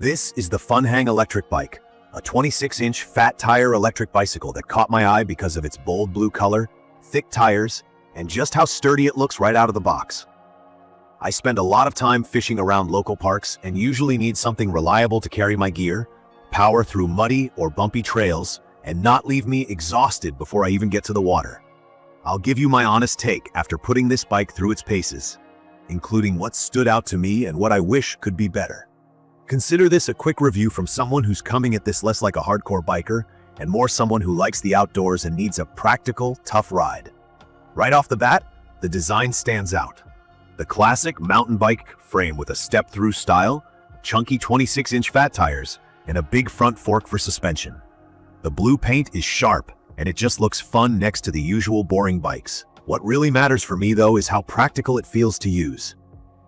This is the Funhang Electric Bike, a 26-inch fat tire electric bicycle that caught my eye because of its bold blue color, thick tires, and just how sturdy it looks right out of the box. I spend a lot of time fishing around local parks and usually need something reliable to carry my gear, power through muddy or bumpy trails, and not leave me exhausted before I even get to the water. I'll give you my honest take after putting this bike through its paces, including what stood out to me and what I wish could be better. Consider this a quick review from someone who's coming at this less like a hardcore biker and more someone who likes the outdoors and needs a practical, tough ride. Right off the bat, the design stands out. The classic mountain bike frame with a step-through style, chunky 26-inch fat tires, and a big front fork for suspension. The blue paint is sharp, and it just looks fun next to the usual boring bikes. What really matters for me, though, is how practical it feels to use.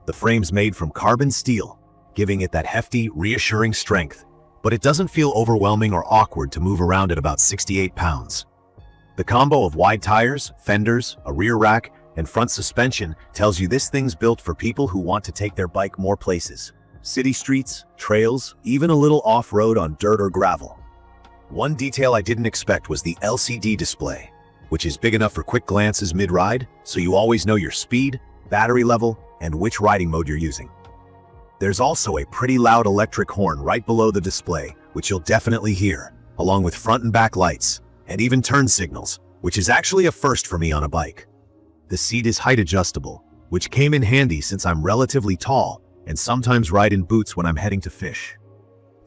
The frame's made from carbon steel, giving it that hefty, reassuring strength, but it doesn't feel overwhelming or awkward to move around at about 68 pounds. The combo of wide tires, fenders, a rear rack, and front suspension tells you this thing's built for people who want to take their bike more places. City streets, trails, even a little off-road on dirt or gravel. One detail I didn't expect was the LCD display, which is big enough for quick glances mid-ride, so you always know your speed, battery level, and which riding mode you're using. There's also a pretty loud electric horn right below the display, which you'll definitely hear, along with front and back lights, and even turn signals, which is actually a first for me on a bike. The seat is height adjustable, which came in handy since I'm relatively tall and sometimes ride in boots when I'm heading to fish.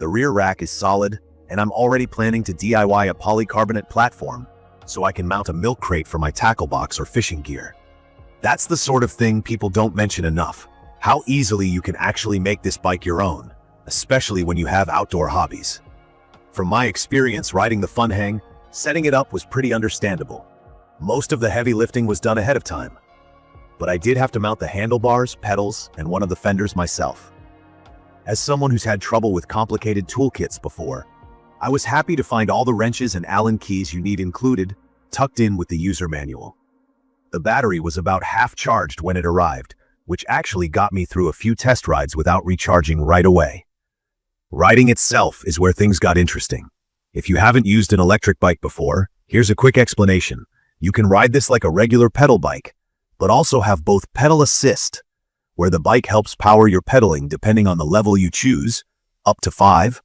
The rear rack is solid, and I'm already planning to DIY a polycarbonate platform so I can mount a milk crate for my tackle box or fishing gear. That's the sort of thing people don't mention enough. How easily you can actually make this bike your own, especially when you have outdoor hobbies. From my experience riding the Funhang, setting it up was pretty understandable. Most of the heavy lifting was done ahead of time, but I did have to mount the handlebars, pedals, and one of the fenders myself. As someone who's had trouble with complicated toolkits before, I was happy to find all the wrenches and Allen keys you need included, tucked in with the user manual. The battery was about half charged when it arrived, which actually got me through a few test rides without recharging right away. Riding itself is where things got interesting. If you haven't used an electric bike before, here's a quick explanation. You can ride this like a regular pedal bike, but also have both pedal assist, where the bike helps power your pedaling depending on the level you choose, up to 5,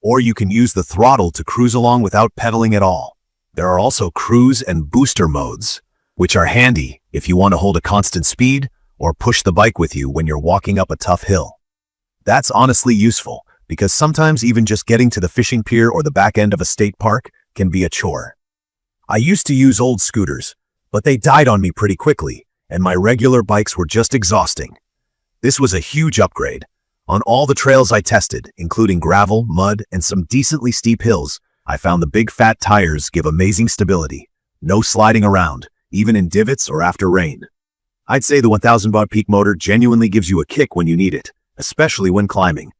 or you can use the throttle to cruise along without pedaling at all. There are also cruise and booster modes, which are handy if you want to hold a constant speed or push the bike with you when you're walking up a tough hill. That's honestly useful, because sometimes even just getting to the fishing pier or the back end of a state park can be a chore. I used to use old scooters, but they died on me pretty quickly, and my regular bikes were just exhausting. This was a huge upgrade. On all the trails I tested, including gravel, mud, and some decently steep hills, I found the big fat tires give amazing stability. No sliding around, even in divots or after rain. I'd say the 1000-watt peak motor genuinely gives you a kick when you need it, especially when climbing.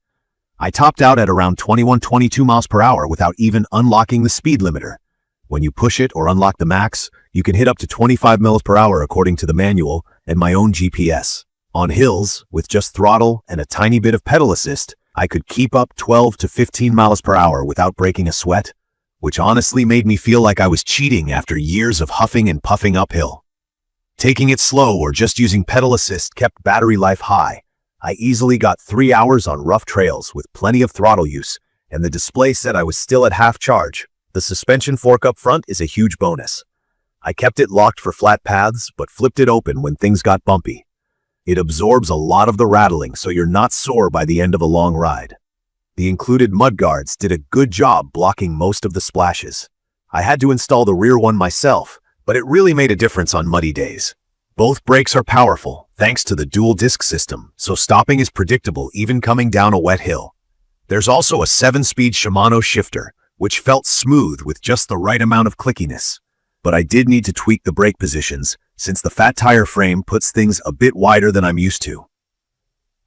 I topped out at around 21-22 miles per hour without even unlocking the speed limiter. When you push it or unlock the max, you can hit up to 25 miles per hour according to the manual and my own GPS. On hills, with just throttle and a tiny bit of pedal assist, I could keep up 12 to 15 miles per hour without breaking a sweat, which honestly made me feel like I was cheating after years of huffing and puffing uphill. Taking it slow or just using pedal assist kept battery life high. I easily got 3 hours on rough trails with plenty of throttle use, and the display said I was still at half charge. The suspension fork up front is a huge bonus. I kept it locked for flat paths, but flipped it open when things got bumpy. It absorbs a lot of the rattling, so you're not sore by the end of a long ride. The included mudguards did a good job blocking most of the splashes. I had to install the rear one myself, but it really made a difference on muddy days. Both brakes are powerful, thanks to the dual disc system, so stopping is predictable even coming down a wet hill. There's also a 7-speed Shimano shifter, which felt smooth with just the right amount of clickiness. But I did need to tweak the brake positions, since the fat tire frame puts things a bit wider than I'm used to.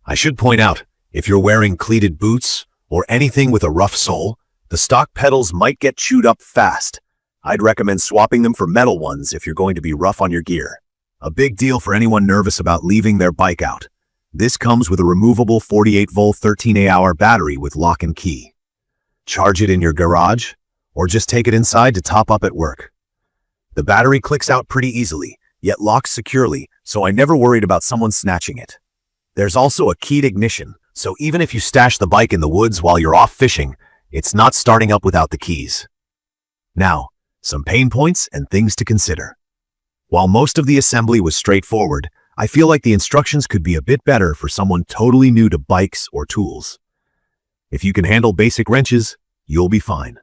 I should point out, if you're wearing cleated boots or anything with a rough sole, the stock pedals might get chewed up fast. I'd recommend swapping them for metal ones if you're going to be rough on your gear. A big deal for anyone nervous about leaving their bike out. This comes with a removable 48-volt 13Ah battery with lock and key. Charge it in your garage, or just take it inside to top up at work. The battery clicks out pretty easily, yet locks securely, so I never worried about someone snatching it. There's also a keyed ignition, so even if you stash the bike in the woods while you're off fishing, it's not starting up without the keys. Now, some pain points and things to consider. While most of the assembly was straightforward, I feel like the instructions could be a bit better for someone totally new to bikes or tools. If you can handle basic wrenches, you'll be fine.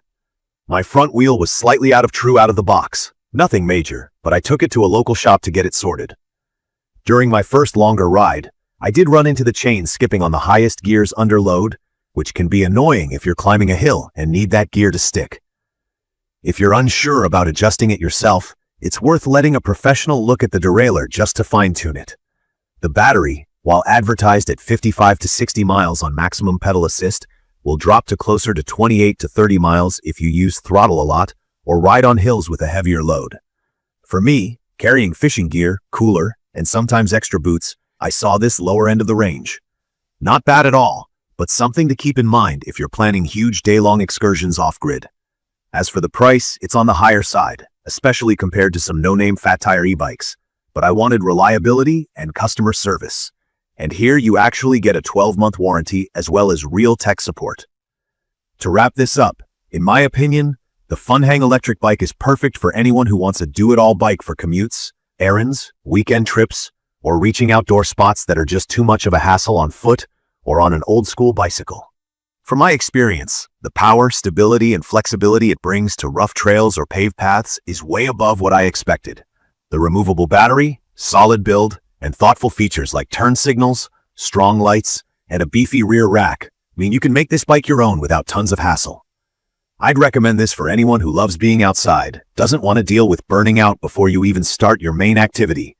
My front wheel was slightly out of the box. Nothing major, but I took it to a local shop to get it sorted. During my first longer ride, I did run into the chain skipping on the highest gears under load, which can be annoying if you're climbing a hill and need that gear to stick. If you're unsure about adjusting it yourself, it's worth letting a professional look at the derailleur just to fine-tune it. The battery, while advertised at 55 to 60 miles on maximum pedal assist, will drop to closer to 28 to 30 miles if you use throttle a lot or ride on hills with a heavier load. For me, carrying fishing gear, cooler, and sometimes extra boots, I saw this lower end of the range. Not bad at all, but something to keep in mind if you're planning huge day-long excursions off-grid. As for the price, it's on the higher side, especially compared to some no-name fat tire e-bikes, but I wanted reliability and customer service. And here you actually get a 12-month warranty as well as real tech support. To wrap this up, in my opinion, the Funhang Electric Bike is perfect for anyone who wants a do-it-all bike for commutes, errands, weekend trips, or reaching outdoor spots that are just too much of a hassle on foot or on an old-school bicycle. From my experience, the power, stability, and flexibility it brings to rough trails or paved paths is way above what I expected. The removable battery, solid build, and thoughtful features like turn signals, strong lights, and a beefy rear rack mean you can make this bike your own without tons of hassle. I'd recommend this for anyone who loves being outside, doesn't want to deal with burning out before you even start your main activity,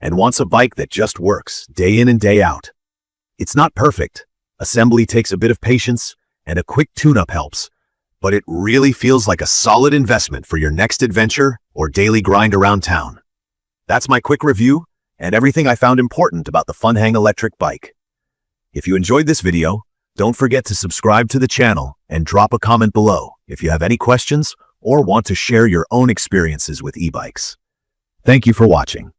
and wants a bike that just works day in and day out. It's not perfect. Assembly takes a bit of patience, and a quick tune-up helps, but it really feels like a solid investment for your next adventure or daily grind around town. That's my quick review and everything I found important about the Funhang Electric Bike. If you enjoyed this video, don't forget to subscribe to the channel and drop a comment below if you have any questions or want to share your own experiences with e-bikes. Thank you for watching.